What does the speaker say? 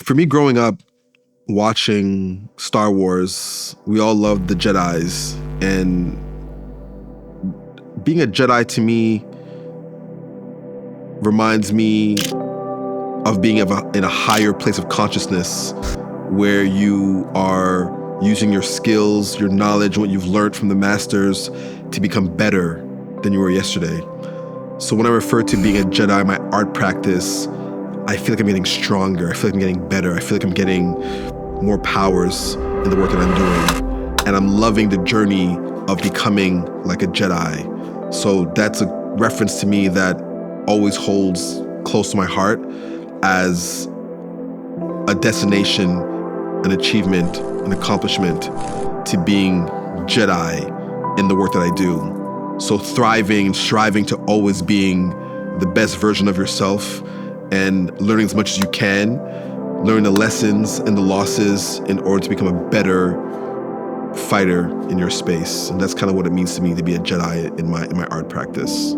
For me, growing up, watching Star Wars, we all loved the Jedis, and being a Jedi to me reminds me of being in a higher place of consciousness where you are using your skills, your knowledge, what you've learned from the masters to become better than you were yesterday. So when I refer to being a Jedi, my art practice, I feel like I'm getting stronger. I feel like I'm getting better. I feel like I'm getting more powers in the work that I'm doing. And I'm loving the journey of becoming like a Jedi. So that's a reference to me that always holds close to my heart as a destination, an achievement, an accomplishment to being Jedi in the work that I do. So thriving, striving to always being the best version of yourself and learning as much as you can, learn the lessons and the losses in order to become a better fighter in your space. And that's kind of what it means to me to be a Jedi in my art practice.